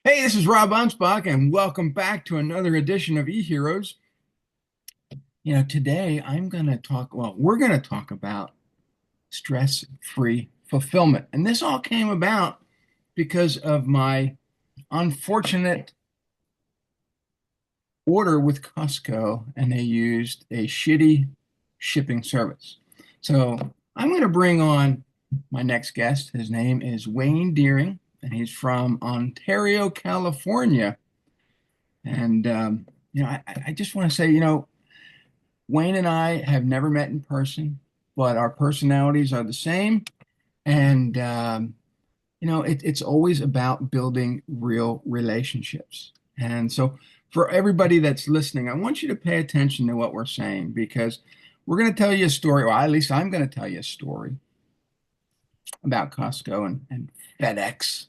Hey, this is Rob Anspach, and welcome back to another edition of eHeroes. Today we're going to talk about stress-free fulfillment. And this all came about because of my unfortunate order with Costco, and they used a shitty shipping service. So I'm going to bring on my next guest. His name is Wayne Deering, and he's from Ontario, California. And I just want to say, Wayne and I have never met in person, but our personalities are the same. And it's always about building real relationships. And so, for everybody that's listening, I want you to pay attention to what we're saying because we're going to tell you a story, or at least I'm going to tell you a story about Costco and FedEx.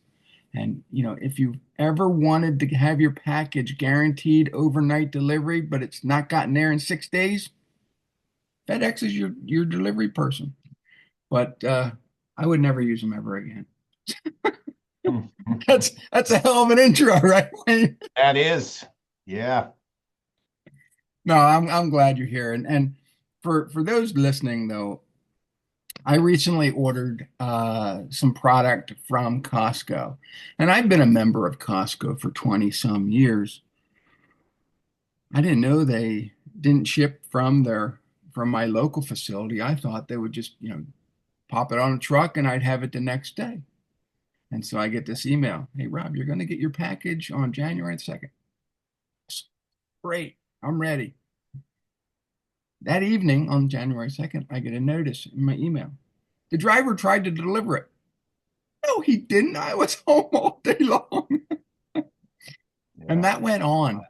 And if you've ever wanted to have your package guaranteed overnight delivery, but it's not gotten there in 6 days, FedEx is your delivery person. But I would never use them ever again. That's a hell of an intro, right, Wayne? That is, yeah. No, I'm glad you're here. And for those listening though, I recently ordered some product from Costco, and I've been a member of Costco for 20 some years. I didn't know they didn't ship from my local facility. I thought they would just, pop it on a truck and I'd have it the next day. And so I get this email, "Hey Rob, you're going to get your package on January 2nd." Great, I'm ready. That evening on January 2nd, I get a notice in my email. The driver tried to deliver it. No, he didn't. I was home all day long. And Yeah. that went on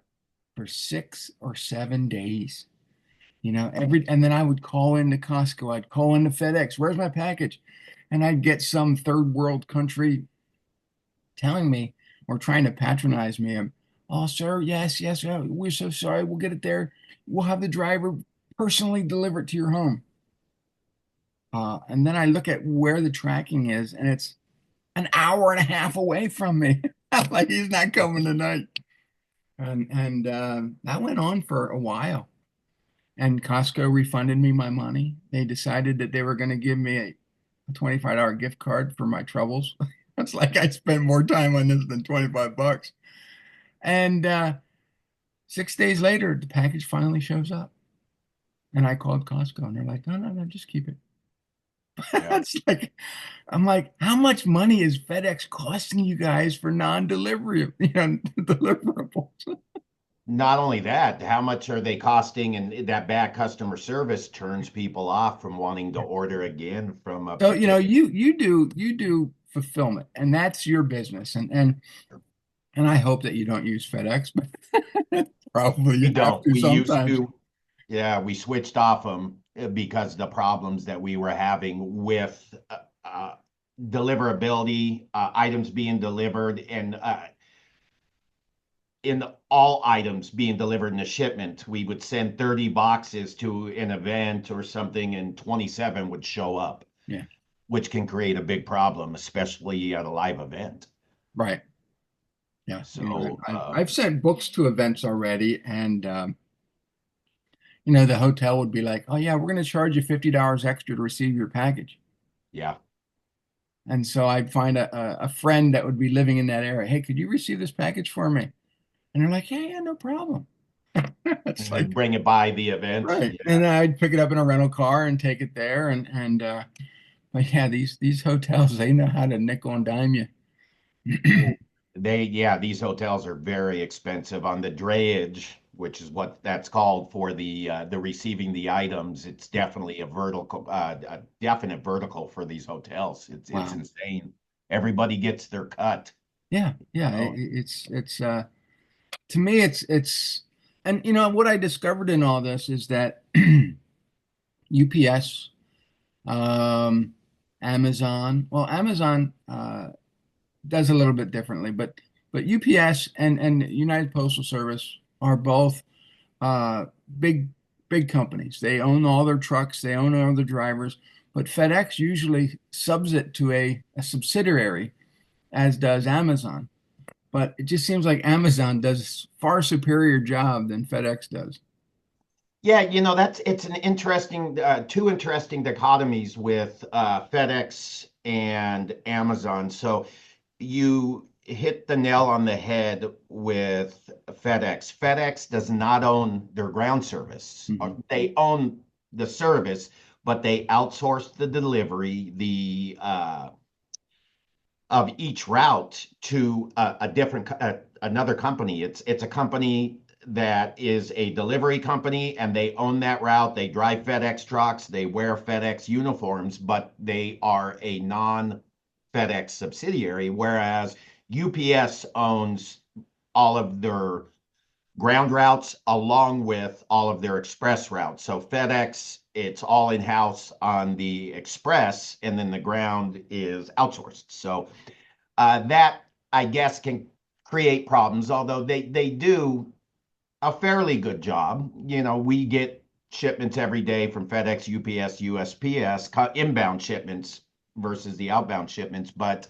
for 6 or 7 days. And then I would call into Costco, I'd call into FedEx, "Where's my package?" And I'd get some third world country telling me or trying to patronize me. "Oh, sir, yes, yes, we're so sorry. We'll get it there. We'll have the driver personally deliver it to your home." And then I look at where the tracking is, and it's an hour and a half away from me. I'm like, he's not coming tonight. And that went on for a while. And Costco refunded me my money. They decided that they were going to give me a $25 gift card for my troubles. It's like I spent more time on this than 25 bucks. And 6 days later, the package finally shows up. And I called Costco and they're like, "No, no, no, just keep it." Yeah. It's like, I'm like, how much money is FedEx costing you guys for non-delivery, deliverables? Not only that, how much are they costing? And that bad customer service turns people off from wanting to order again from a So, particular. you do fulfillment, and that's your business. And I hope that you don't use FedEx, but probably you We have don't. to We used sometimes. to. Yeah, we switched off them because the problems that we were having with deliverability, items being delivered, and in all items being delivered in a shipment. We would send 30 boxes to an event or something, and 27 would show up, Yeah, which can create a big problem, especially at a live event. right. Yeah, So, I've sent books to events already, and the hotel would be like, "Oh yeah, we're going to charge you $50 extra to receive your package." yeah. And so I'd find a friend that would be living in that area. "Hey, could you receive this package for me?" And they're like, "Yeah, yeah, no problem." It's like, Bring it by the event. right. And I'd pick it up in a rental car and take it there. And but yeah, these hotels, they know how to nickel and dime you. Oh, yeah, these hotels are very expensive on the drayage, which is what that's called for the receiving the items. It's definitely a definite vertical for these hotels. It's Wow. insane. Everybody gets their cut. Yeah, yeah. Oh, It's to me it's and what I discovered in all this is that UPS, um, Amazon, well, Amazon does a little bit differently, but UPS and United Postal Service are both uh, big big companies. They own all their trucks, they own all the drivers, but FedEx usually subs it to a subsidiary, as does Amazon. but it just seems like Amazon does far superior job than FedEx does. Yeah, it's an interesting, two interesting dichotomies with FedEx and Amazon. So you hit the nail on the head with FedEx. FedEx does not own their ground service. Hmm. They own the service, but they outsource the delivery, the of each route to a different another company. It's a company that is a delivery company, and they own that route. They drive FedEx trucks, they wear FedEx uniforms, but they are a non FedEx subsidiary, whereas UPS owns all of their ground routes along with all of their express routes. So FedEx, it's all in house on the express, and then the ground is outsourced. So that I guess can create problems, although they do a fairly good job. We get shipments every day from FedEx, UPS, USPS, inbound shipments versus the outbound shipments, but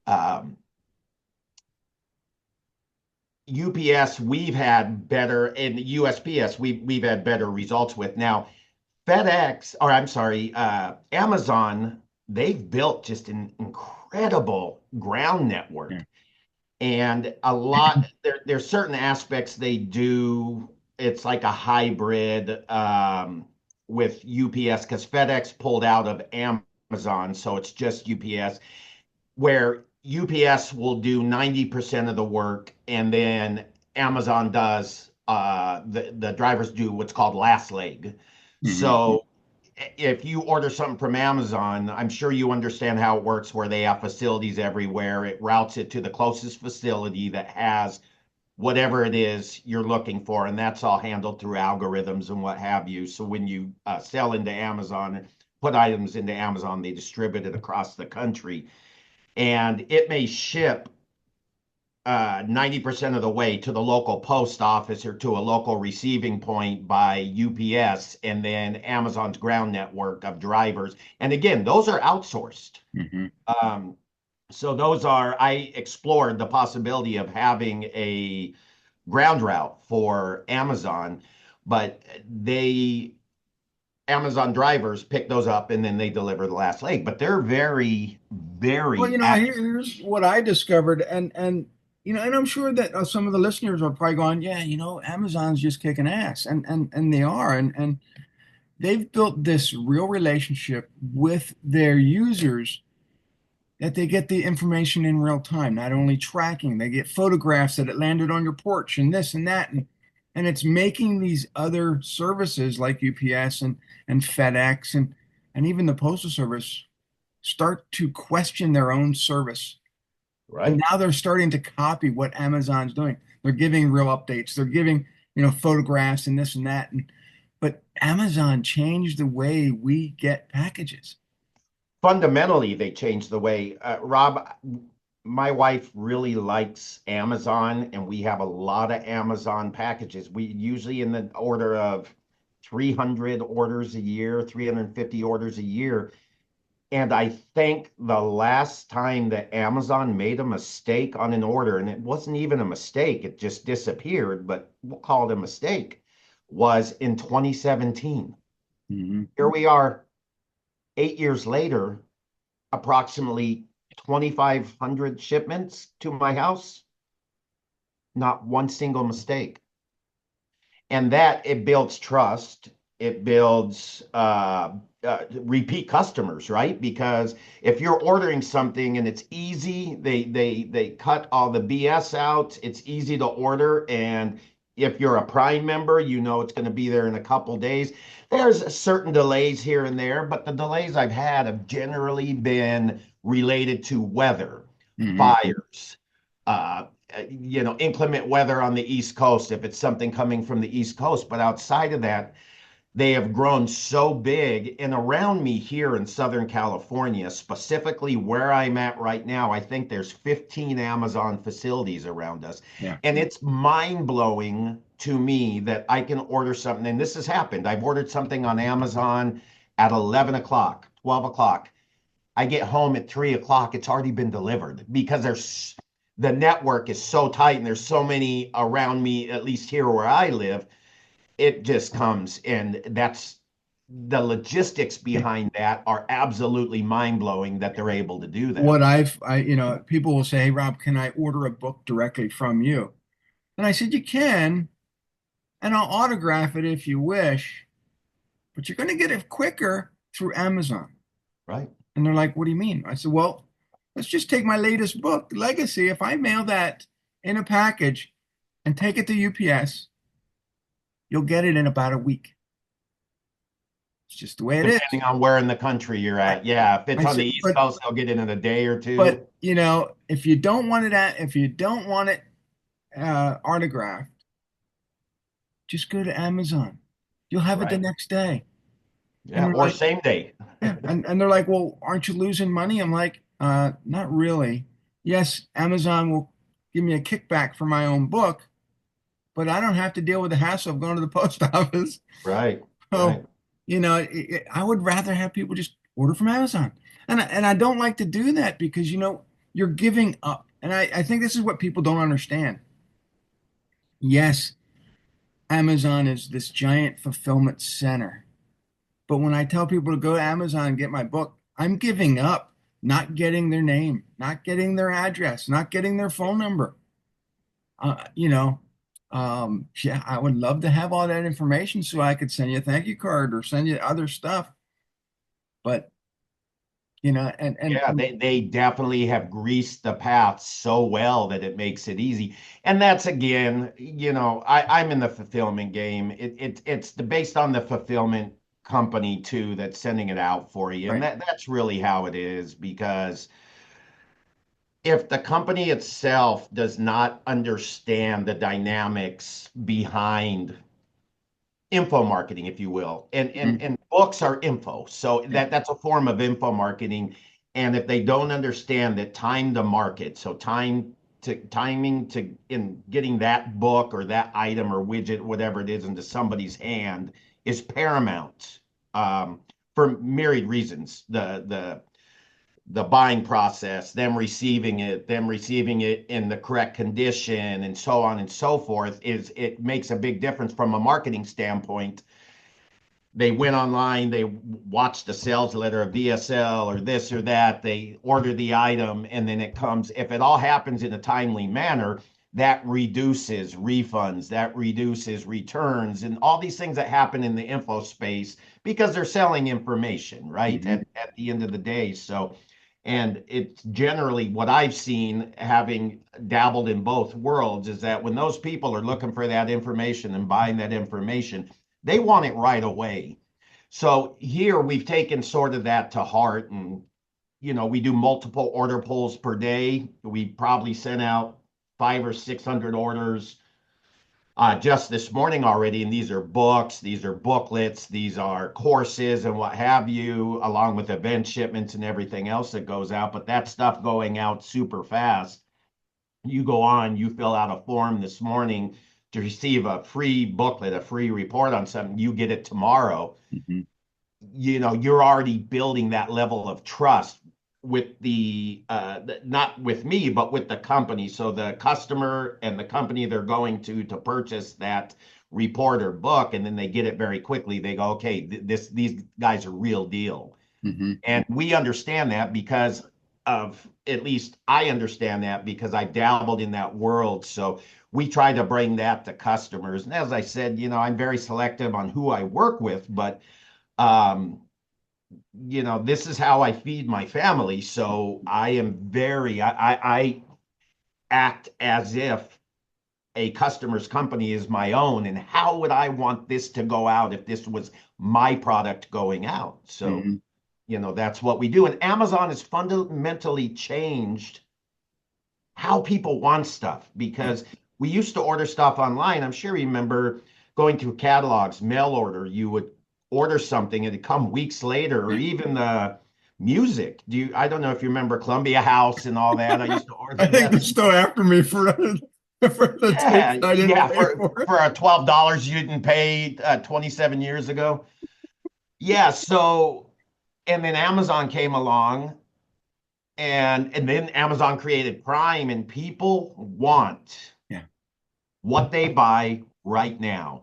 um, UPS we've had better, and USPS we've had better results with. Now FedEx, or I'm sorry, Amazon, they've built just an incredible ground Yeah. network. And there's certain aspects they do. It's like a hybrid with UPS because FedEx pulled out of Amazon, so it's just UPS, where UPS will do 90% of the work, and then Amazon does the drivers do what's called last leg. Hmm. So if you order something from Amazon, I'm sure you understand how it works, where they have facilities everywhere. It routes it to the closest facility that has whatever it is you're looking for, and that's all handled through algorithms and what have you. So when you sell into Amazon, put items into Amazon, they distribute it across the country, and it may ship 90% of the way to the local post office or to a local receiving point by UPS, and then Amazon's ground network of drivers. And again, those are outsourced. Hmm. Um, so I explored the possibility of having a ground route for Amazon, but Amazon drivers pick those up and then they deliver the last leg. But they're very, Well, very here's what I discovered, and I'm sure that some of the listeners are probably going, yeah, Amazon's just kicking ass, and they are, and they've built this real relationship with their users that they get the information in real time, not only tracking, they get photographs that it landed on your porch and this and that. And it's making these other services like UPS and FedEx and even the Postal Service start to question their own service. And right. now they're starting to copy what Amazon's doing. They're giving real updates. They're giving, photographs and this and that. But Amazon changed the way we get packages. Fundamentally, they changed the way, Rob, my wife really likes Amazon, and we have a lot of Amazon packages. We usually in the order of 300 orders a year, 350 orders a year. And I think the last time that Amazon made a mistake on an order, and it wasn't even a mistake, it just disappeared, but we'll call it a mistake, was in 2017. Hmm. Here we are 8 years later, approximately 2,500 shipments to my house, not one single mistake. And that it builds trust, it builds repeat customers, right? Because if you're ordering something and it's easy, they cut all the BS out, it's easy to order, and if you're a Prime member, it's going to be there in a couple days. There's certain delays here and there, but the delays I've had have generally been related to weather, Hmm. fires, uh, inclement weather on the East Coast if it's something coming from the East Coast. But outside of that, they have grown so big. And around me here in Southern California, specifically where I'm at right now, I think there's 15 Amazon facilities around us. Yeah. And it's mind blowing to me that I can order something. And this has happened. I've ordered something on Amazon at 11 o'clock, 12 o'clock. I get home at 3 o'clock, it's already been delivered because the network is so tight and there's so many around me, at least here where I live, it just comes. And that's the logistics behind that are absolutely mind blowing that they're able to do that. People will say, "Hey, Rob, can I order a book directly from you?" And I said, "You can, and I'll autograph it if you wish, but you're going to get it quicker through Amazon." Right. And they're like, "What do you mean?" I said, "Well, let's just take my latest book, Legacy. If I mail that in a package and take it to UPS, you'll get it in about a week. It's just the way it is." Depending on where in the country you're I, at. Yeah. If it's I on the said, East Coast, they'll get it in a day or two. but if you don't want if you don't want it autographed, just go to Amazon. You'll have it the Right. next day. And Yeah. they're Or like, same day. yeah. And they're like, well, aren't you losing money? I'm like, not really. Yes, Amazon will give me a kickback for my own book, but I don't have to deal with the hassle of going to the post office. Right. So, Right. I would rather have people just order from Amazon. And I don't like to do that because, you're giving up. And I think this is what people don't understand. Yes, Amazon is this giant fulfillment center. But when I tell people to go to Amazon and get my book, I'm giving up not getting their name, not getting their address, not getting their phone number. Uh, you know, yeah, I would love to have all that information so I could send you a thank you card or send you other stuff. But, Yeah, they definitely have greased the path so well that it makes it easy. And that's again, I'm in the fulfillment game. It's based on the fulfillment company too that's sending it out for you. And right. that's really how it is because if the company itself does not understand the dynamics behind info marketing, if you will. And Mhm. books are info. So Yeah. that's a form of info marketing. And if they don't understand that time to market, so timing to in getting that book or that item or widget, whatever it is, into somebody's hand is paramount um, for myriad reasons. The buying process, them receiving it in the correct condition, and so on and so forth, is it makes a big difference from a marketing standpoint. They went online, they watched the sales letter of VSL or this or that, they order the item, and then it comes. If it all happens in a timely manner, that reduces refunds, that reduces returns, and all these things that happen in the info space because they're selling information, right? Mhm. At the end of the day. So, and it's generally what I've seen, having dabbled in both worlds, is that when those people are looking for that information and buying that information, they want it right away. So here we've taken sort of that to heart, and we do multiple order pulls per day. We probably sent out 500 or 600 orders just this morning already. And these are books, these are booklets, these are courses and what have you, along with event shipments and everything else that goes out. But that stuff going out super fast. You go on, you fill out a form this morning to receive a free booklet, a free report on something, you get it tomorrow. Mhm. You're already building that level of trust with the not with me, but with the company. So the customer and the company they're going to purchase that report or book, and then they get it very quickly. They go, okay, these guys are real deal. Mhm. And we understand that because of, at least I understand that because I dabbled in that world. So we try to bring that to customers. And as I said, I'm very selective on who I work with, but um, this is how I feed my family. So I act as if a customer's company is my own. And how would I want this to go out if this was my product going out? So Mhm. that's what we do. And Amazon has fundamentally changed how people want stuff Yeah. because we used to order stuff online. I'm sure you remember going through catalogs, mail order. You would order something and it'd come weeks later, or Yeah. even the music. I don't know if you remember Columbia House and all that. I used to I order think that they're stuff. still after me for for the tapes Yeah, I didn't yeah, pay for for. for a $12 you didn't pay 27 years ago. Yeah, so and then Amazon came along And then Amazon created Prime, and people want Yeah. what they buy right now.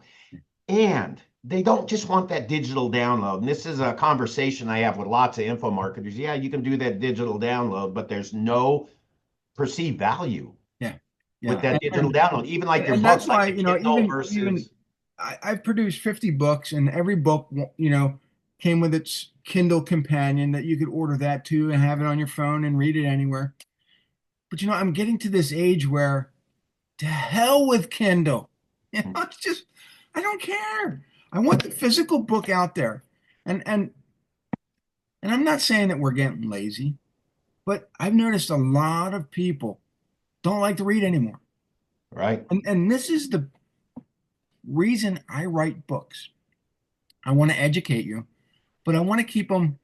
And they don't just want that digital download. And this is a conversation I have with lots of info marketers. Yeah, you can do that digital download, but there's no perceived value Yeah. with Yeah. that digital download. Even like your And that's book, like why, a Kindle even versus I've produced 50 books, and every book, came with its Kindle companion that you could order that too and have it on your phone and read it anywhere. But I'm getting to this age where to hell with Kindle. It's just I don't care. I want the physical book out there. And I'm not saying that we're getting lazy, but I've noticed a lot of people don't like to read anymore. right, And this is the reason I write books. I want to educate you, but I want to keep them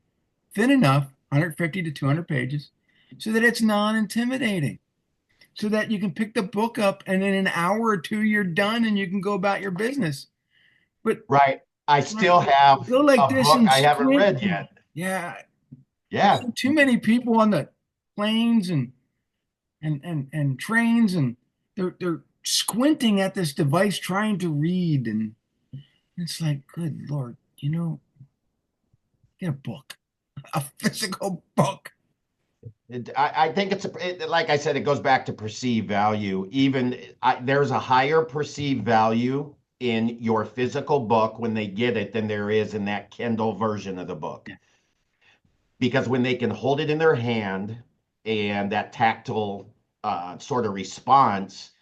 thin enough, 150 to 200 pages, so that it's non-intimidating, so that you can pick the book up and in an hour or two you're done and you can go about your business. But right. I still have go like a this book and I haven't squint. read yet. Yeah, I've Yeah, seen too many people on the planes and trains, and they're squinting at this device trying to read, and it's like, good Lord, get a book, a physical book. I think like I said, it goes back to perceived value. Even there's a higher perceived value in your physical book when they get it than there is in that Kindle version of the book. Yeah. Because when they can hold it in their hand and that tactile sort of response,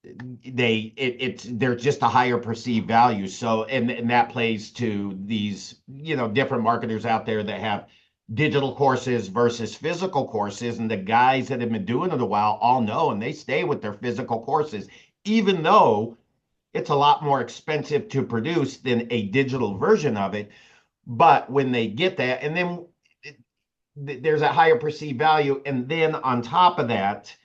it's they're just a higher perceived value. So and that plays to these different marketers out there that have digital courses versus physical courses, and the guys that have been doing it a while all know, and they stay with their physical courses even though it's a lot more expensive to produce than a digital version of it. But when they get that, and then there's a higher perceived value. And then on top of that,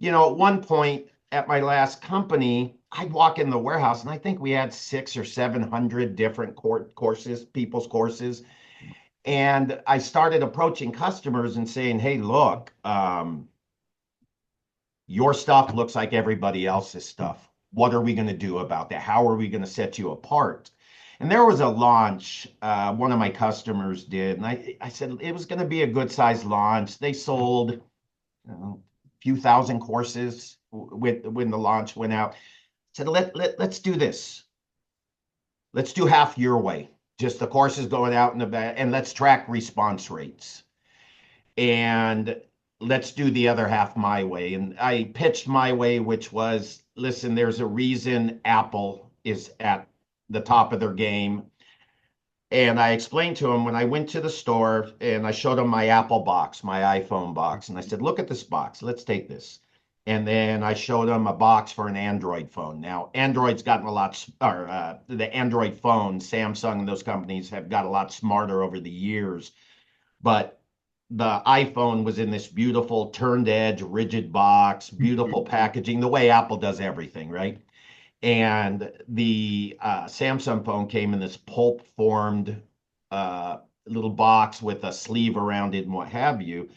at one point at my last company, I'd walk in the warehouse and I think we had 600 or 700 different courses, people's courses. And I started approaching customers and saying, hey, look, your stuff looks like everybody else's stuff. What are we going to do about that? How are we going to set you apart? And there was a launch one of my customers did, and I said it was going to be a good sized launch. They sold a few thousand courses when the launch went out. I said let's do this. Let's do half your way, just the courses going out in the back, and let's track response rates. And let's do the other half my way. And I pitched my way, which was, listen, there's a reason Apple is at the top of their game. And I explained to him when I went to the store and I showed him my Apple box, my iPhone box. And I said, look at this box. Let's take this. And then I showed him a box for an Android phone. Now, Android's gotten a lot, or the Android phone, Samsung and those companies have got a lot smarter over the years. But the iPhone was in this beautiful turned edge, rigid box, beautiful packaging, the way Apple does everything, right? And the Samsung phone came in this pulp formed uh, little box with a sleeve around it and what have you.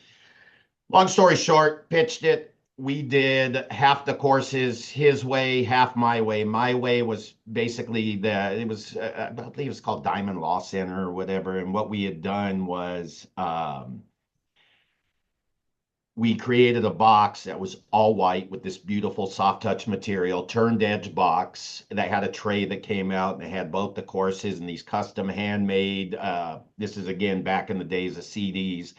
Long story short, pitched it. We did half the courses his way, half my way. My way was basically it was, I believe it was called Diamond Law Center or whatever. And what we had done was we created a box that was all white with this beautiful soft touch material, turned edge box that had a tray that came out and it had both the courses and these custom handmade. This is again back in the days of CDs,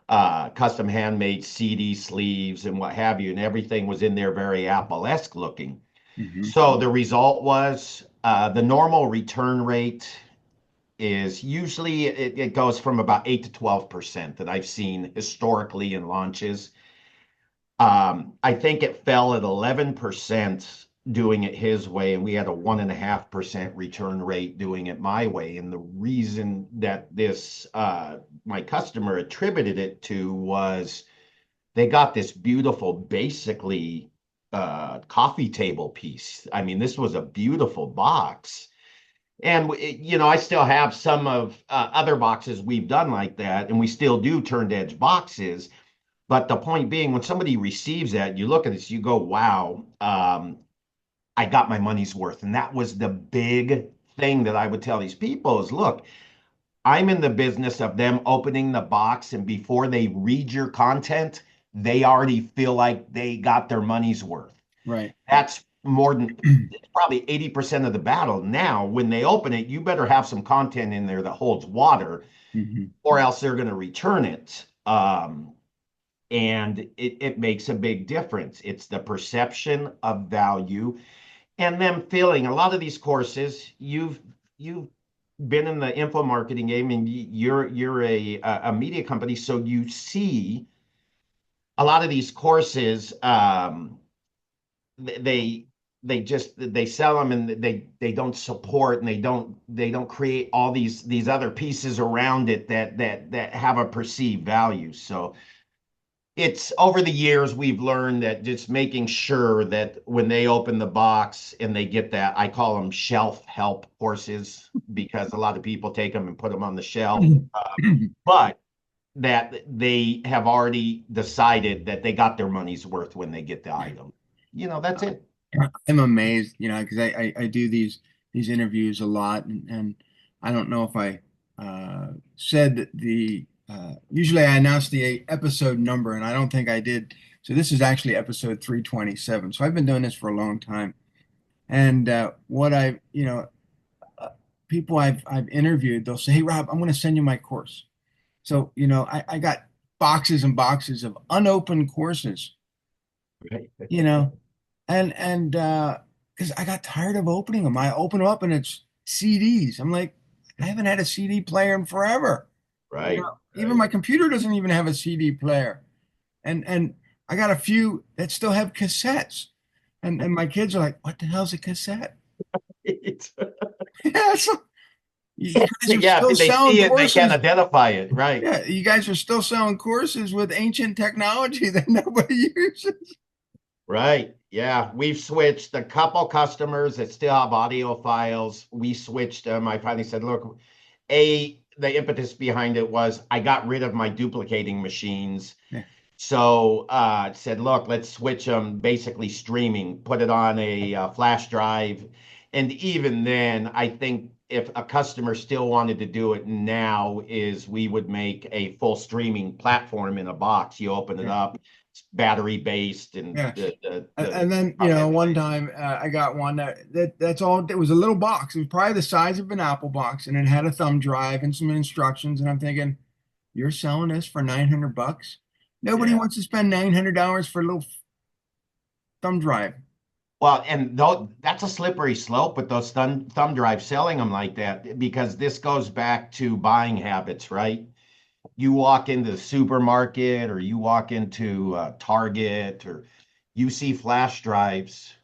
custom handmade CD sleeves and what have you, and everything was in there very Apple-esque looking. Mm-hmm. So the result was the normal return rate is usually it goes from about 8 to 12% that I've seen historically in launches. I think it fell at 11% doing it his way, and we had a 1.5% return rate doing it my way. And the reason that this my customer attributed it to was they got this beautiful, basically coffee table piece. I mean, this was a beautiful box. And I still have some of other boxes we've done like that, and we still do turned edge boxes. But the point being, when somebody receives that, you look at this, you go, "Wow, I got my money's worth." And that was the big thing that I would tell these people is, look, I'm in the business of them opening the box, and before they read your content, they already feel like they got their money's worth. Right. That's more than it's probably 80% of the battle. Now, when they open it, you better have some content in there that holds water, Hmm. or else they're going to return it. And it makes a big difference. It's the perception of value and them feeling a lot of these courses. You've been in the info marketing game, and you're a media company, so you see a lot of these courses. They they sell them, and they don't support, and they don't create all these other pieces around it that have a perceived value. So it's over the years we've learned that just making sure that when they open the box and they get that, I call them shelf help courses, because a lot of people take them and put them on the shelf, but that they have already decided that they got their money's worth when they get the item. That's it. I'm amazed, because I do these interviews a lot, and I don't know if I said that the usually I announce the episode number, and I don't think I did. So this is actually episode 327. So I've been doing this for a long time, and what I uh, people I've interviewed, they'll say, "Hey Rob, I'm going to send you my course." So I got boxes and boxes of unopened courses, Right. you know. And because I got tired of opening them. I open them up and it's CDs. I'm like, I haven't had a CD player in forever. Right. Even Right. my computer doesn't even have a CD player. And I got a few that still have cassettes. And my kids are like, what the hell's a cassette? Yeah, so you guys are Yeah, still if they selling see it, they can't courses. identify it. Right. Yeah, you guys are still selling courses with ancient technology that nobody uses. Right. Yeah. We've switched a couple customers that still have audio files. We switched them. I finally said, look, the impetus behind it was I got rid of my duplicating machines. Yeah, So said, look, let's switch them, basically streaming, put it on a flash drive. And even then, I think if a customer still wanted to do it now, is we would make a full streaming platform in a box. You open it yeah, up, it's battery based, and yeah. the And then, content one remains. time I got one that's all it was a little box. It was probably the size of an Apple box, and it had a thumb drive and some instructions. And I'm thinking, you're selling this for 900 bucks? Nobody Yeah. wants to spend $900 for a little thumb drive. Well, and though that's a slippery slope with those thumb drives selling them like that, because this goes back to buying habits, right? You walk into the supermarket, or you walk into Target, or you see flash drives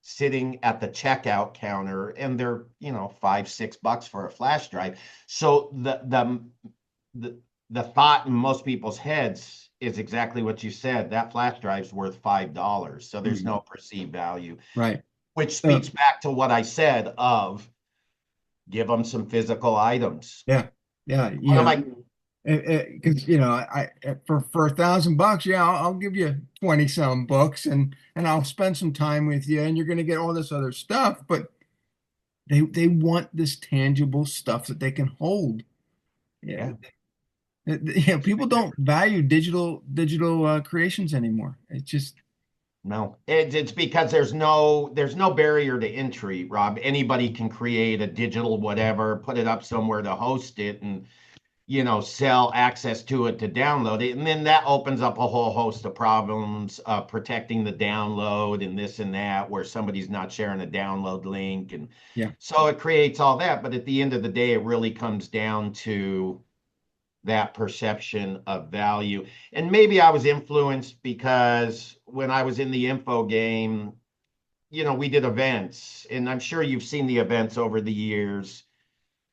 sitting at the checkout counter, and they're, $5, $6 for a flash drive. So the the thought in most people's heads is exactly what you said. That flash drive's worth $5. So there's Mhm. no perceived value, Right. which So speaks back to what I said of give them some physical items. yeah, yeah, One of my because for 1,000 bucks, yeah, I'll give you 20 some books, and I'll spend some time with you, and you're going to get all this other stuff. But they want this tangible stuff that they can hold. Yeah, Yeah, people don't value digital creations anymore. It's just no, it's because there's no barrier to entry, Rob. Anybody can create a digital whatever, put it up somewhere to host it, and sell access to it to download it. And then that opens up a whole host of problems, protecting the download and this and that, where somebody's not sharing a download link. And yeah, so it creates all that. But at the end of the day, it really comes down to that perception of value. And maybe I was influenced because when I was in the info game, we did events, and I'm sure you've seen the events over the years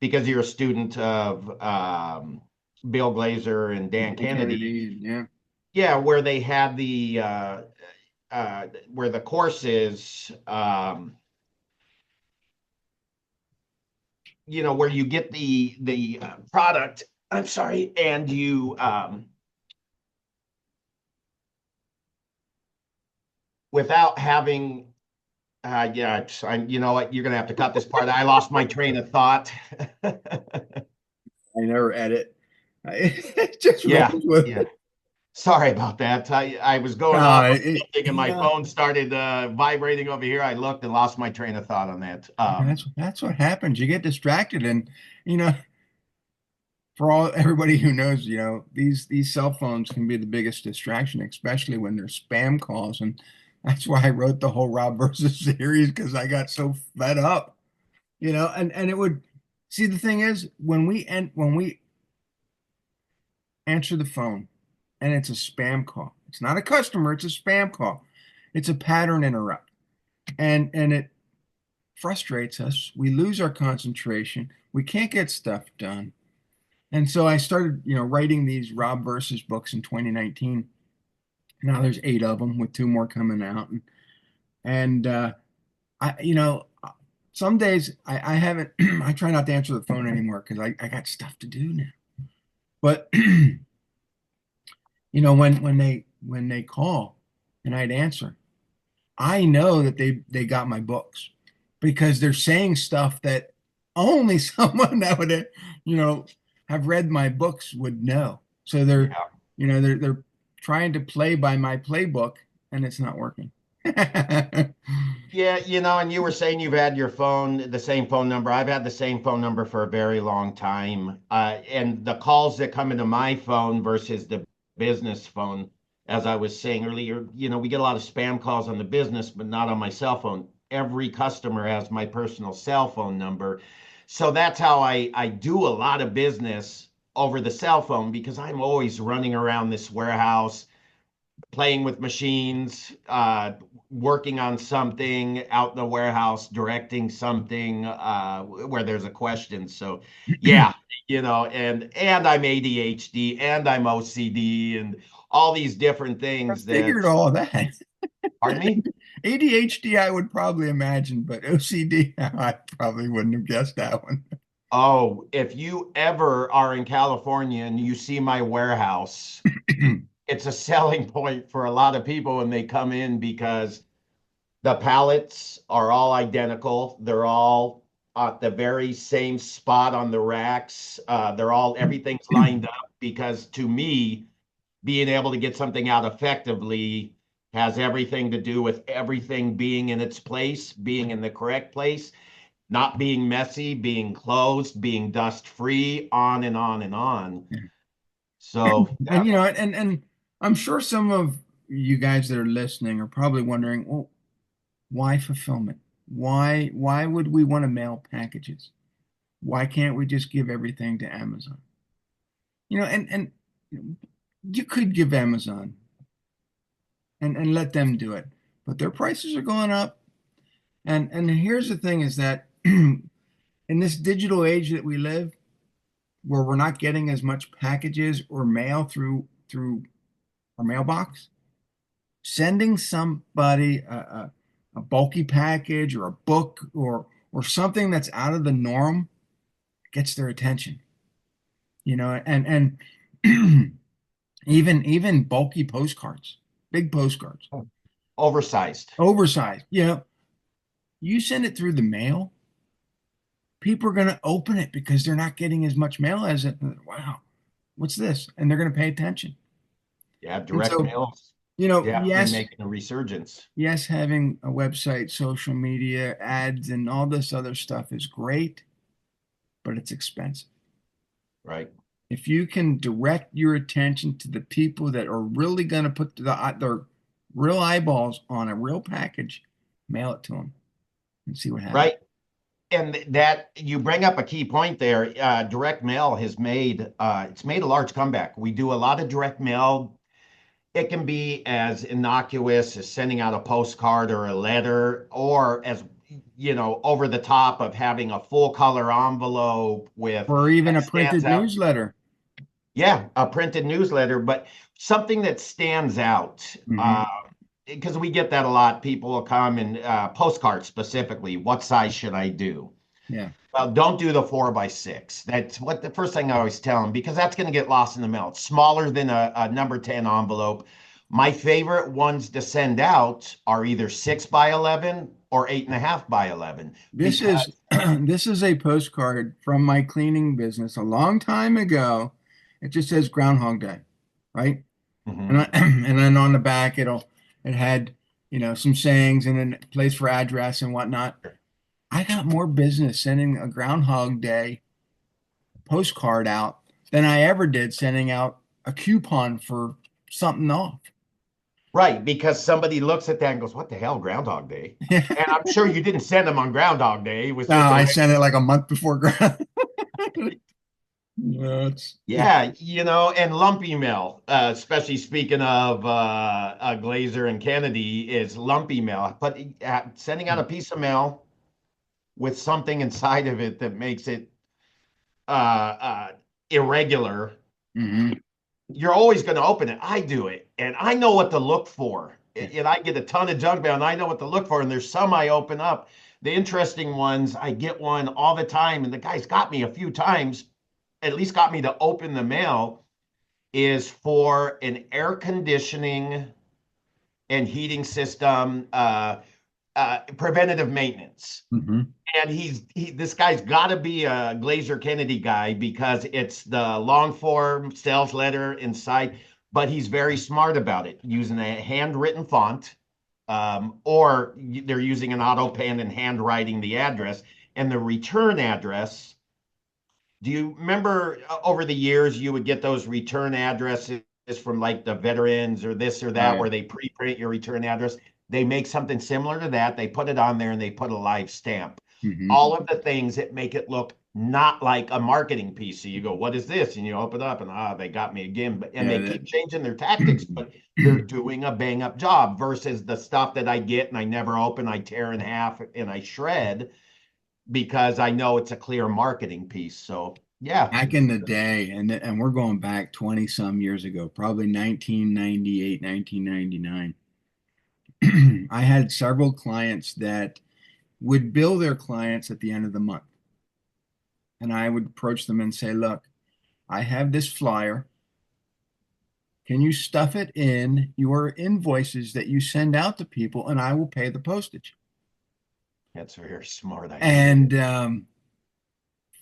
because you're a student of Bill Glazer and Dan Dan Kennedy. Kennedy, yeah, Yeah, where they had where the courses where you get the product. I'm sorry, and you without having. Yeah, you know what? You're gonna have to cut this part. I lost my train of thought. I never edit. It just Yeah, rolls with yeah. it. Sorry about that. I was going off Uh, on it, something and my yeah, phone started vibrating over here. I looked and lost my train of thought on that. that's what happens. You get distracted, and you know, for all everybody who knows, these cell phones can be the biggest distraction, especially when they're spam calls. And that's why I wrote the whole Rob versus series because I got so fed up, and it would see the thing is when we answer the phone and it's a spam call. It's not a customer, it's a spam call. It's a pattern interrupt. And it frustrates us. We lose our concentration. We can't get stuff done. And so I started, writing these Rob versus books in 2019. Now there's 8 of them with 2 more coming out. And I, some days I haven't, I try not to answer the phone anymore because I got stuff to do now. But when they call and I'd answer, I know that they got my books because they're saying stuff that only someone that would you know have read my books would know. So yeah. they're trying to play by my playbook and it's not working. Yeah, and you were saying you've had your phone, the same phone number. I've had the same phone number for a very long time. And the calls that come into my phone versus the business phone, as I was saying earlier, we get a lot of spam calls on the business, but not on my cell phone. Every customer has my personal cell phone number. So that's how I do a lot of business over the cell phone because I'm always running around this warehouse playing with machines, working on something out in the warehouse, directing something where there's a question. So, yeah, and I'm ADHD and I'm OCD and all these different I things figured that, all that. pardon me? ADHD, I would probably imagine, but OCD, I probably wouldn't have guessed that one. Oh, if you ever are in California and you see my warehouse, it's a selling point for a lot of people when they come in because the pallets are all identical. They're all at the very same spot on the racks. Everything's lined up because to me, being able to get something out effectively has everything to do with everything being in its place, being in the correct place, not being messy, being closed, being dust free, on and on and on. So, And and I'm sure some of you guys that are listening are probably wondering, well, why fulfillment? Why would we want to mail packages? Why can't we just give everything to Amazon? And you could give Amazon and let them do it, but their prices are going up. And here's the thing is that in this digital age that we live, where we're not getting as much packages or mail through our mailbox, sending somebody a bulky package or a book or something that's out of the norm gets their attention, and even bulky postcards, big postcards, oversized. oversized, you send it through the mail, people are going to open it because they're not getting as much mail as it. Wow, what's this? And they're going to pay attention. Yeah, And direct so, mails definitely yes, making a resurgence. yes, having a website, social media, ads, and all this other stuff is great, but it's expensive. Right. If you can direct your attention to the people that are really going to put their real eyeballs on a real package, mail it to them and see what happens. Right. And that you bring up a key point there. Direct mail has made a large comeback. We do a lot of direct mail. It can be as innocuous as sending out a postcard or a letter, or as over the top of having a full color envelope with Or even that a stands printed out. newsletter. Yeah, a printed newsletter, but something that stands out. Hmm. Because we get that a lot. People will come and postcards specifically. What size should I do? Yeah. Well, don't do the 4x6. That's what the first thing I always tell them because that's going to get lost in the mail. It's smaller than a number 10 envelope. My favorite ones to send out are either 6x11 or 8.5x11 This is because this is a postcard from my cleaning business a long time ago. It just says Groundhog Day, right? And Mhm. and then on the back it had, some sayings and a place for address and whatnot. I got more business sending a Groundhog Day postcard out than I ever did sending out a coupon for something off. Right, because somebody looks at that and goes, "What the hell, Groundhog Day?" And I'm sure you didn't send them on Groundhog Day. It was No, just a I regular. sent it like a month before ground. No, it's Yeah, and lump email, especially speaking of Glazer and Kennedy, is lump email. But sending out a piece of mail with something inside of it that makes it uh, uh, irregular, Mhm. you're always going to open it. I do it, and I know what to look for. Yeah. And I get a ton of junk mail, and I know what to look for. And there's some I open up. The interesting ones, I get one all the time, and the guy's got me a few times, at least got me to open the mail, is for an air conditioning and heating system preventative maintenance. Mhm. And this guy's got to be a Glazer Kennedy guy because it's the long form sales letter inside, but he's very smart about it using a handwritten font, or they're using an auto pen and handwriting the address and the return address. Do you remember over the years you would get those return addresses from like the veterans or this or Oh that yeah. where they pre-print your return address? They make something similar to that. They put it on there and they put a live stamp. Mhm. All of the things that make it look not like a marketing piece. So you go, what is this? And you open it up and they got me again. And Yeah, they keep changing their tactics, but they're doing a bang up job versus the stuff that I get and I never open, I tear in half and I shred because I know it's a clear marketing piece. So yeah, back in the day, and we're going back 20 some years ago, probably 1998, 1999. I had several clients that would bill their clients at the end of the month. And I would approach them and say, look, I have this flyer. Can you stuff it in your invoices that you send out to people and I will pay the postage? that's a very smart idea. And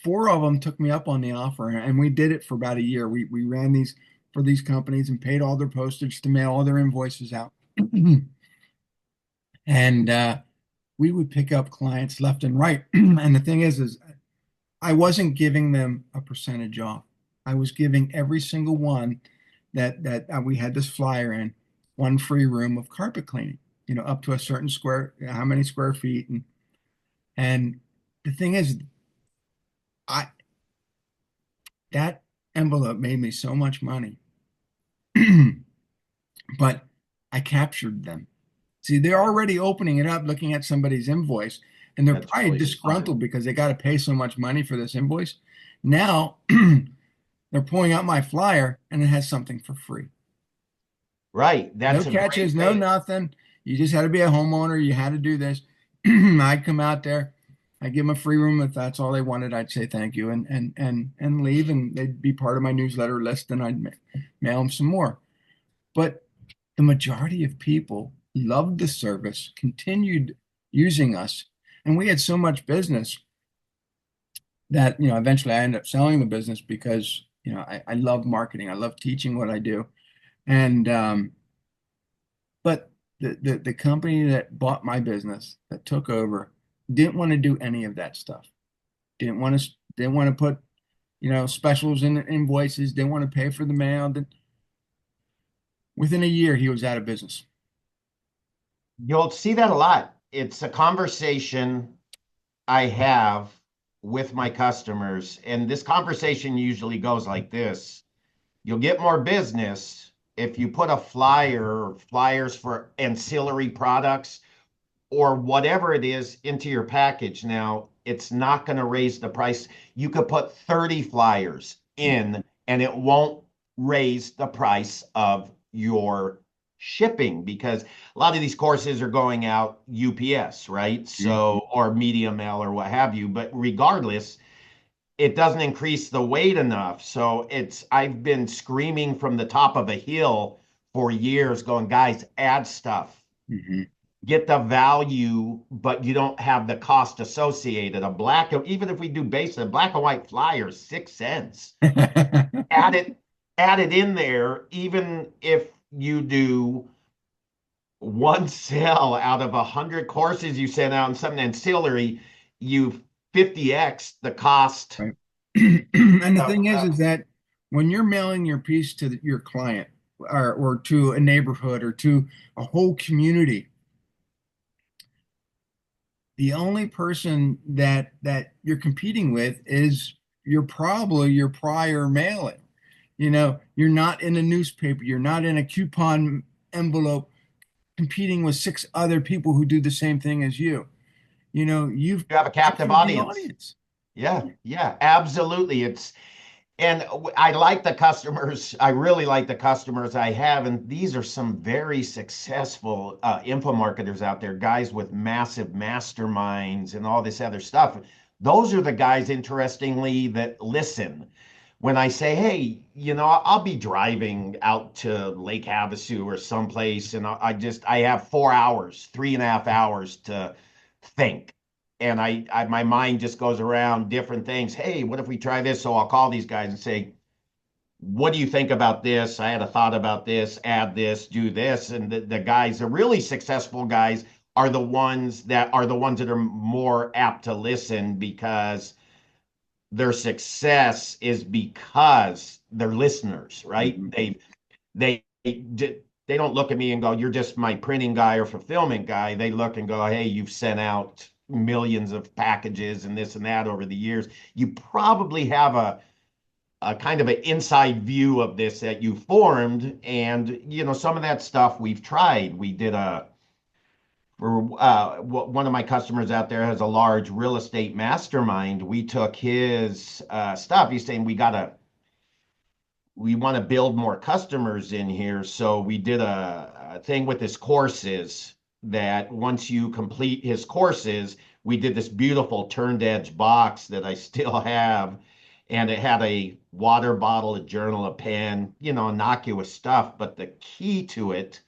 four of them took me up on the offer, and we did it for about a year. We ran these for these companies and paid all their postage to mail all their invoices out. And we would pick up clients left and right. And the thing is I wasn't giving them a percentage off. I was giving every single one that we had this flyer in one free room of carpet cleaning, up to a certain how many square feet. And the thing is, I that envelope made me so much money, but I captured them. See, they're already opening it up, looking at somebody's invoice, and they're That's probably really smart. disgruntled because they got to pay so much money for this invoice. Now they're pulling out my flyer and it has something for free. Right. No That's a catches, great no way. nothing. You just had to be a homeowner. You had to do this. I'd come out there, I'd give them a free room if that's all they wanted. I'd say thank you and leave, and they'd be part of my newsletter list, and I'd mail them some more. But the majority of people loved the service, continued using us, and we had so much business that eventually I ended up selling the business because I love marketing. I love teaching what I do, and but the company that bought my business, that took over, didn't want to do any of that stuff. Didn't want to put, specials in the invoices, didn't want to pay for the mail. Within a year, he was out of business. You'll see that a lot. It's a conversation I have with my customers, and this conversation usually goes like this. You'll get more business if you put a flyer or flyers for ancillary products or whatever it is into your package. Now, it's not going to raise the price. You could put 30 flyers in and it won't raise the price of your shipping because a lot of these courses are going out UPS, right? Mhm. So, or media mail or what have you. But regardless, it doesn't increase the weight enough. So I've been screaming from the top of a hill for years, going, guys, add stuff, Mhm. get the value, but you don't have the cost associated. Even if we do basic, a black and white flyer, 6 cents. Add it, add it in there, even if you do one sale out of 100 courses you send out and something ancillary, you 50x the cost Right. And the of, thing is that when you're mailing your piece to your client or to a neighborhood or to a whole community, the only person that you're competing with is probably your prior mailing. You're not in a newspaper, you're not in a coupon envelope competing with six other people who do the same thing as you. You've you have a captive captured the audience. audience. Yeah, yeah, absolutely. And I like the customers. I really like the customers I have. And these are some very successful info marketers out there, guys with massive masterminds and all this other stuff. Those are the guys, interestingly, that listen. When I say, hey, I'll be driving out to Lake Havasu or someplace, and I have 4 hours, 3.5 hours to think. And my mind just goes around different things. Hey, what if we try this? So I'll call these guys and say, what do you think about this? I had a thought about this, add this, do this. And the guys, the really successful guys, are the ones that are more apt to listen because their success is because they're listeners, right? Mhm. They don't look at me and go, "You're just my printing guy or fulfillment guy." They look and go, "Hey, you've sent out millions of packages and this and that over the years. You probably have a kind of an inside view of this that you formed." And some of that stuff we've tried. We did a for one of my customers out there has a large real estate mastermind. We took his stuff. He's saying we want to build more customers in here. So we did a thing with his courses that once you complete his courses, we did this beautiful turned edge box that I still have. And it had a water bottle, a journal, a pen, innocuous stuff. But the key to it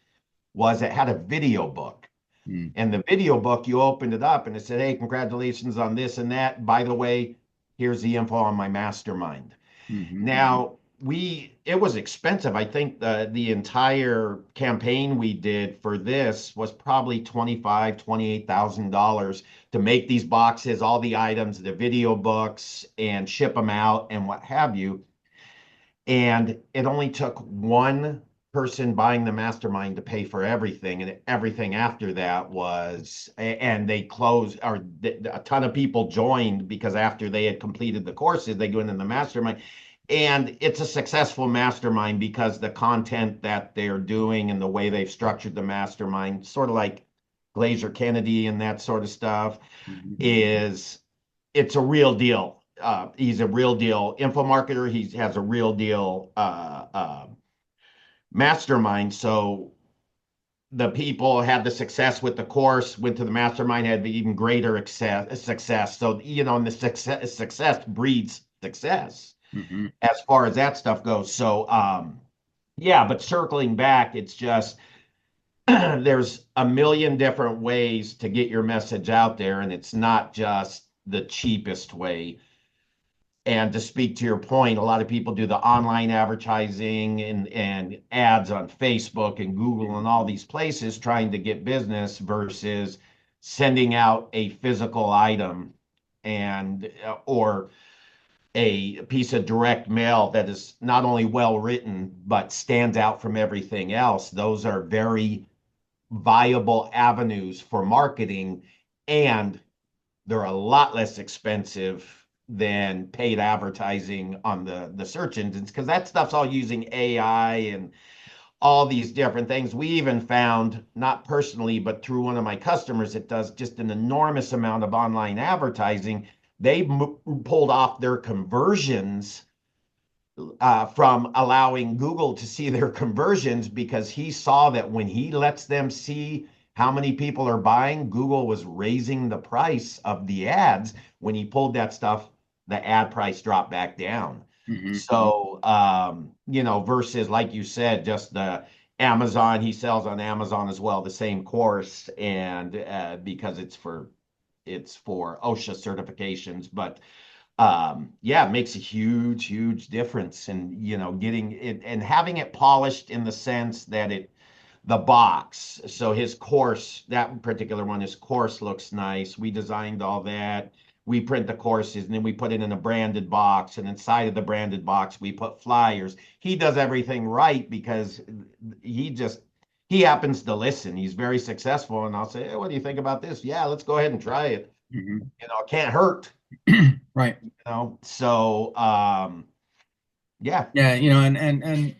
was it had a video book. Mhm. And the video book, you opened it up and it said, hey, congratulations on this and that. By the way, here's the info on my mastermind. Mhm. Now, it was expensive. I think the entire campaign we did for this was probably 28,000 dollars to make these boxes, all the items, the video books, and ship them out and what have you. And it only took one person buying the mastermind to pay for everything. And everything after that and they closed, or a ton of people joined because after they had completed the courses, they go into the mastermind. And it's a successful mastermind because the content that they're doing and the way they've structured the mastermind, sort of like Glazer Kennedy and that sort of stuff, Mhm. is it's a real deal. He's a real deal info marketer. He has a real deal mastermind. So the people had the success with the course, went to the mastermind, had the even greater success. So, and the success breeds success Mhm. as far as that stuff goes. So, yeah, but circling back, it's just there's a million different ways to get your message out there, and it's not just the cheapest way. And to speak to your point, a lot of people do the online advertising and ads on Facebook and Google and all these places trying to get business versus sending out a physical item and or a piece of direct mail that is not only well written but stands out from everything else. Those are very viable avenues for marketing, and they're a lot less expensive than paid advertising on the search engines because that stuff's all using AI and all these different things. We even found, not personally, but through one of my customers that does just an enormous amount of online advertising, they pulled off their conversions from allowing Google to see their conversions because he saw that when he lets them see how many people are buying, Google was raising the price of the ads. When he pulled that stuff, the ad price dropped back down. Hmm. So, versus like you said, just the Amazon, he sells on Amazon as well, the same course, and because it's for OSHA certifications, but yeah, it makes a huge difference in getting it and having it polished in the sense that the box. So his course, that particular one, his course looks nice. We designed all that. We print the courses and then we put it in a branded box, and inside of the branded box we put flyers. He does everything right because he just he happens to listen. He's very successful, and I'll say, hey, what do you think about this? Yeah, let's go ahead and try it. Hmm. It can't hurt. Right. So yeah. Yeah, and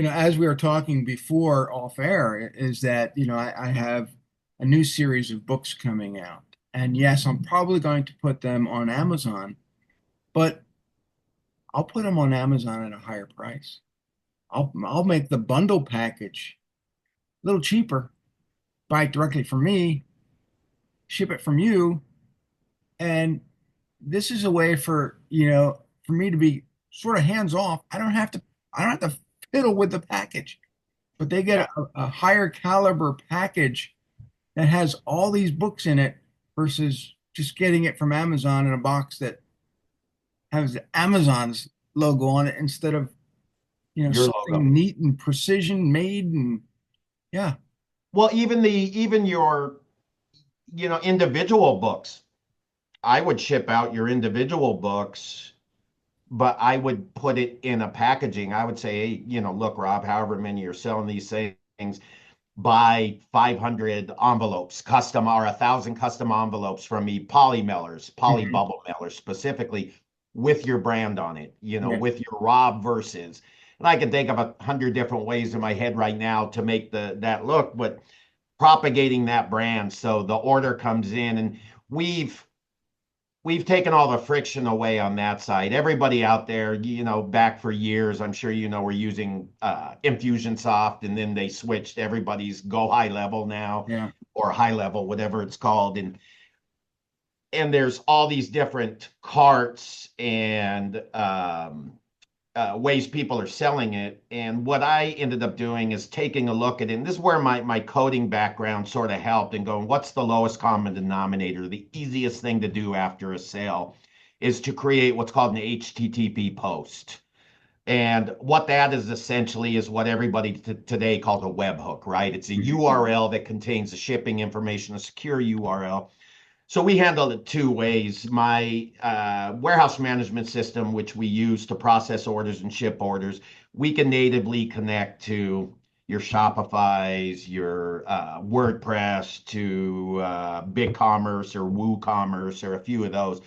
as we were talking before off air, is that I have a new series of books coming out, and yes, I'm probably going to put them on Amazon, but I'll put them on Amazon at a higher price. I'll make the bundle package a little cheaper, buy it directly from me, ship it from you, and this is a way for me to be sort of hands off. I don't have to fiddle with the package, but they Yeah, get a higher caliber package that has all these books in it versus just getting it from Amazon in a box that has Amazon's logo on it instead of your logo. something neat and precision made. And yeah. Well, even your individual books. I would ship out your individual books, but I would put it in a packaging. I would say, hey, look, Rob, however many you're selling these things, buy 500 envelopes, custom or 1,000 custom envelopes from me, poly mailers, poly Hmm. bubble mailers specifically with your brand on it, Yeah. with your Rob verses. And I can think of 100 different ways in my head right now to make that look, but propagating that brand so the order comes in, and we've we've taken all the friction away on that side. Everybody out there, back for years, I'm sure we're using Infusionsoft, and then they switched. Everybody's Go High Level now, Yeah. or High Level, whatever it's called, and there's all these different carts and ways people are selling it. And what I ended up doing is taking a look at it. And this is where my coding background sort of helped, and going, what's the lowest common denominator? The easiest thing to do after a sale is to create what's called an HTTP post. And what that is essentially is what everybody today calls a webhook, right? It's a Hmm. URL that contains the shipping information, a secure URL. So we handled it two ways. My warehouse management system, which we use to process orders and ship orders, we can natively connect to your Shopify's, your WordPress, to BigCommerce or WooCommerce, or a few of those.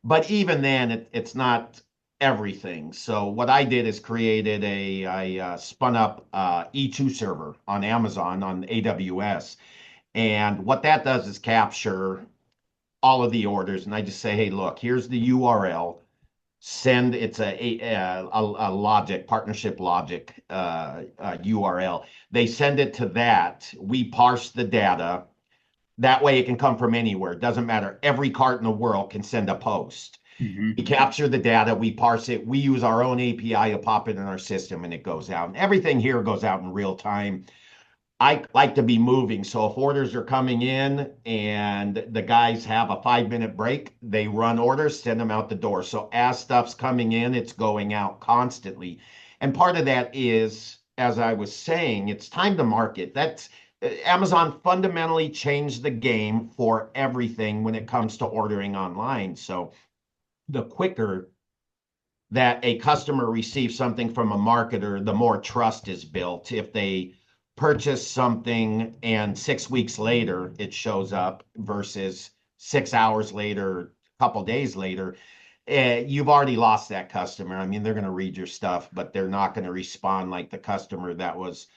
But even then, it's not everything. So what I did is I spun up E2 server on Amazon on AWS. And what that does is capture all of the orders, and I just say, hey, look, here's the URL. Send it's a logic partnership logic URL. They send it to that. We parse the data. That way, it can come from anywhere. It doesn't matter. Every cart in the world can send a post. Hmm. We capture the data, we parse it, we use our own API to pop it in our system, and it goes out. And everything here goes out in real time. I like to be moving. So if orders are coming in and the guys have a 5-minute break, they run orders, send them out the door. So as stuff's coming in, it's going out constantly. And part of that is, as I was saying, it's time to market. That's Amazon fundamentally changed the game for everything when it comes to ordering online. So the quicker that a customer receives something from a marketer, the more trust is built. If they purchase something and 6 weeks later it shows up versus 6 hours later, a couple days later, you've already lost that customer. I mean, they're going to read your stuff, but they're not going to respond like the customer that was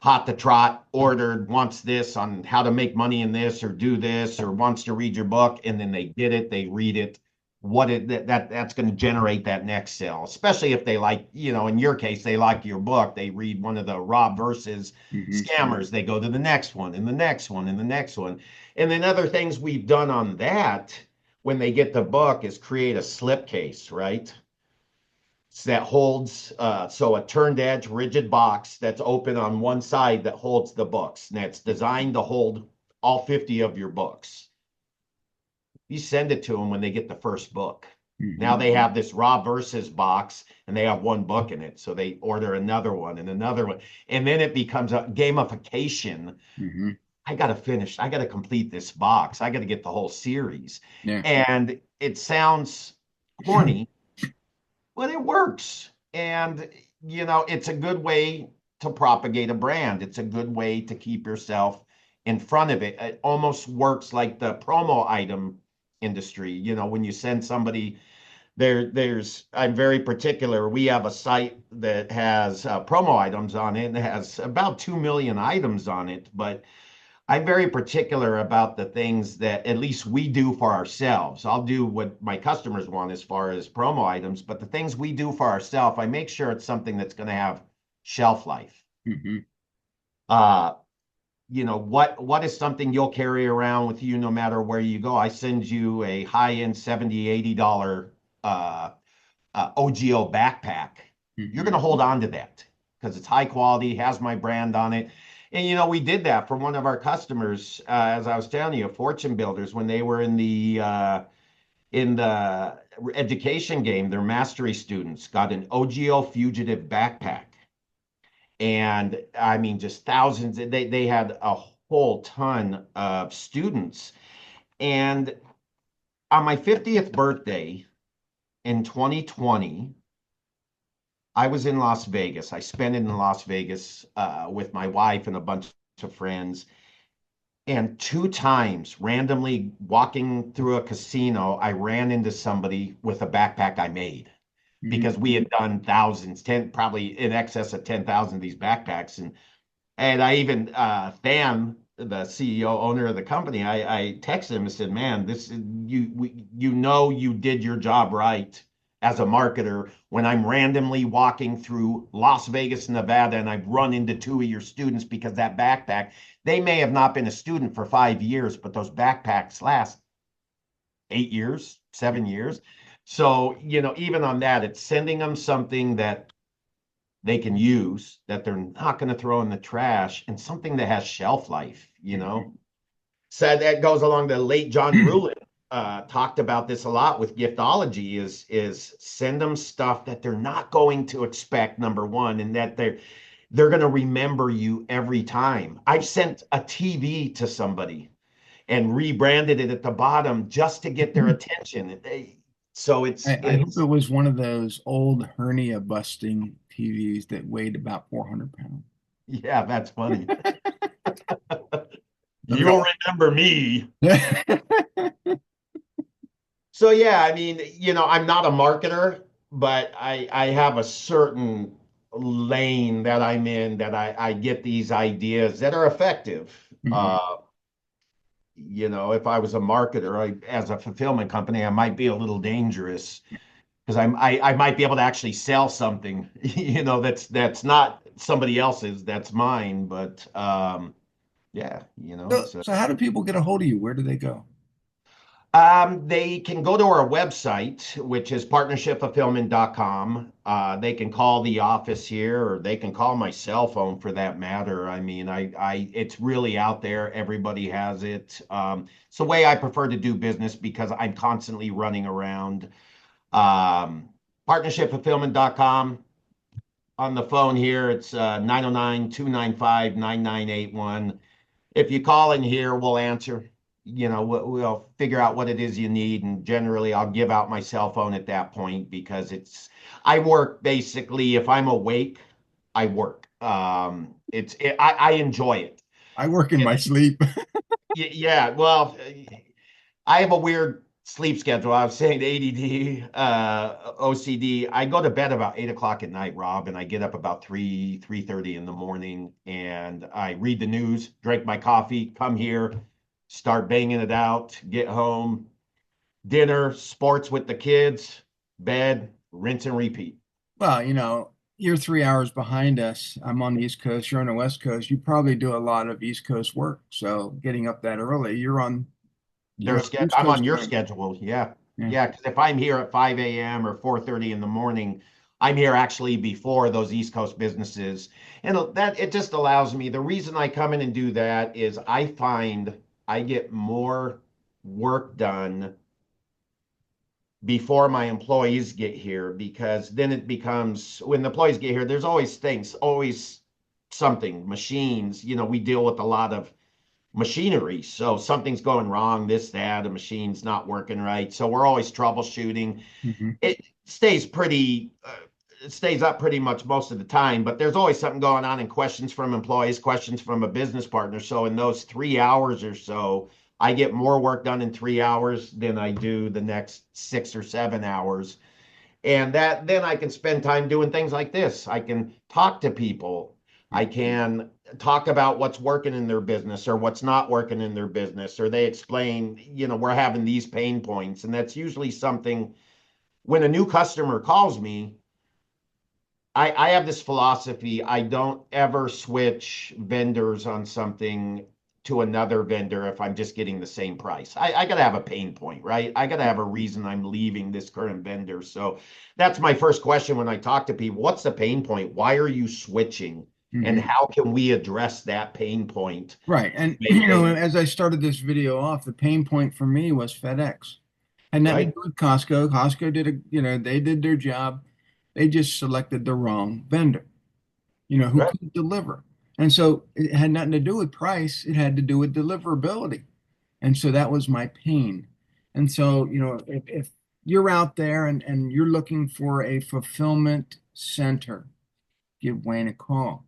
hot to trot, ordered, wants this on how to make money in this or do this, or wants to read your book, and then they get it, they read it, that's going to generate that next sale, especially if they like, in your case, they like your book, they read one of the Rob versus Hmm. scammers, they go to the next one and the next one and the next one. And then other things we've done on that when they get the book is create a slipcase, right? That holds, so a turned edge rigid box that's open on one side that holds the books, and that's designed to hold all 50 of your books. You send it to them when they get the first book. Now Hmm. they have this Raw Versus box and they have one book in it. So they order another one and another one. And then it becomes a gamification. Hmm. I got to finish, I got to complete this box. I got to get the whole series. Yeah. And it sounds corny, but it works. And, it's a good way to propagate a brand. It's a good way to keep yourself in front of it. It almost works like the promo item industry. When you send somebody I'm very particular. We have a site that has promo items on it and it has about 2 million items on it. But I'm very particular about the things that at least we do for ourselves. I'll do what my customers want as far as promo items, but the things we do for ourselves, I make sure it's something that's going to have shelf life. Hmm. Uh, what is something you'll carry around with you no matter where you go? I send you a high-end 70, $80 OGO backpack. You're going Hmm. to hold on to that because it's high quality, has my brand on it. And we did that for one of our customers, as I was telling you, Fortune Builders, when they were in the education game. Their mastery students got an OGO fugitive backpack, and I mean, just thousands. They had a whole ton of students, and on my 50th birthday in 2020. I was in Las Vegas. I spent it in Las Vegas with my wife and a bunch of friends. And two times, randomly walking through a casino, I ran into somebody with a backpack I made Hmm. because we had done thousands, 10, probably in excess of 10,000 of these backpacks. And I even Than, the CEO owner of the company, I texted him and said, "Man, you did your job right as a marketer when I'm randomly walking through Las Vegas, Nevada, and I've run into two of your students because that backpack. They may have not been a student for 5 years, but those backpacks last 8 years, 7 years." So even on that, it's sending them something that they can use that they're not going to throw in the trash and something that has shelf life. Hmm. So that goes along. The late John Ruhlin talked about this a lot with giftology is send them stuff that they're not going to expect, number one, and that they're going to remember you every time. I've sent a TV to somebody and rebranded it at the bottom just to get their attention. So it's I hope it it's was one of those old hernia busting TVs that weighed about 400 pounds. yeah, that's funny. The real You'll remember me. one. So yeah, I mean, I'm not a marketer, but I have a certain lane that I'm in that I get these ideas that are effective. Mhm. If I was a marketer, as a fulfillment company, I might be a little dangerous because I might be able to actually sell something, that's not somebody else's, that's mine. But yeah, So, it's so how do people get a hold of you? Where do they go? They can go to our website, which is partnershippfulfillment.com. They can call the office here, or they can call my cell phone for that matter. I mean, it's really out there. Everybody has it. It's the way I prefer to do business because I'm constantly running around. Um, partnershippfulfillment.com. On the phone here, it's 909-295-9981. If you call in here, we'll answer. We'll figure out what it is you need, and generally, I'll give out my cell phone at that point because I work basically. If I'm awake, I work. I enjoy it. I work in And my sleep. yeah, well, I have a weird sleep schedule. I was saying ADD, OCD. I go to bed about 8 o'clock at night, Rob, and I get up about 3:30 in the morning, and I read the news, drink my coffee, come here, start banging it out, get home, dinner, sports with the kids, bed, rinse and repeat. Well, you're 3 hours behind us. I'm on the East Coast, you're on the West Coast. You probably do a lot of East Coast work. So getting up that early, you're on East I'm on Coast your time. schedule. Yeah. Yeah. Yeah. Because if I'm here at 5 a.m. or 4:30 in the morning, I'm here actually before those East Coast businesses. And that it just allows me. The reason I come in and do that is I find I get more work done before my employees get here because then it becomes when the employees get here, there's always things, always something, machines. We deal with a lot of machinery. So something's going wrong, this, that, a machine's not working right. So we're always troubleshooting. Hmm. It stays pretty, it stays up pretty much most of the time, but there's always something going on and questions from employees, questions from a business partner. So in those 3 hours or so, I get more work done in 3 hours than I do the next 6 or 7 hours. And that then I can spend time doing things like this. I can talk to people. I can talk about what's working in their business or what's not working in their business, or they explain, we're having these pain points. And that's usually something when a new customer calls me, I have this philosophy. I don't ever switch vendors on something to another vendor if I'm just getting the same price. I got to have a pain point, right? I got to have a reason I'm leaving this current vendor. So that's my first question when I talk to people. What's the pain point? Why are you switching? And Hmm. how can we address that pain point Right. to And, make things as I started this video off, the pain point for me was FedEx. Had nothing to right? do with Costco. Costco they did their job. They just selected the wrong vendor, who Right. could deliver. And so it had nothing to do with price. It had to do with deliverability. And so that was my pain. And so, if you're out there and you're looking for a fulfillment center, give Wayne a call.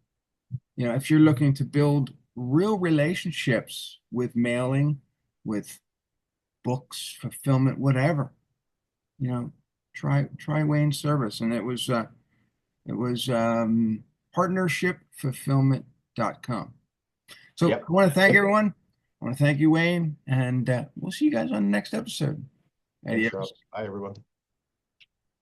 If you're looking to build real relationships with mailing, with books, fulfillment, whatever, you know, try Wayne's service. And it was partnershipfulfillment.com. So I Yep. want to thank everyone. I want to thank you, Wayne, and we'll see you guys on the next episode. Thanks, Rob. Adios. Bye, everyone.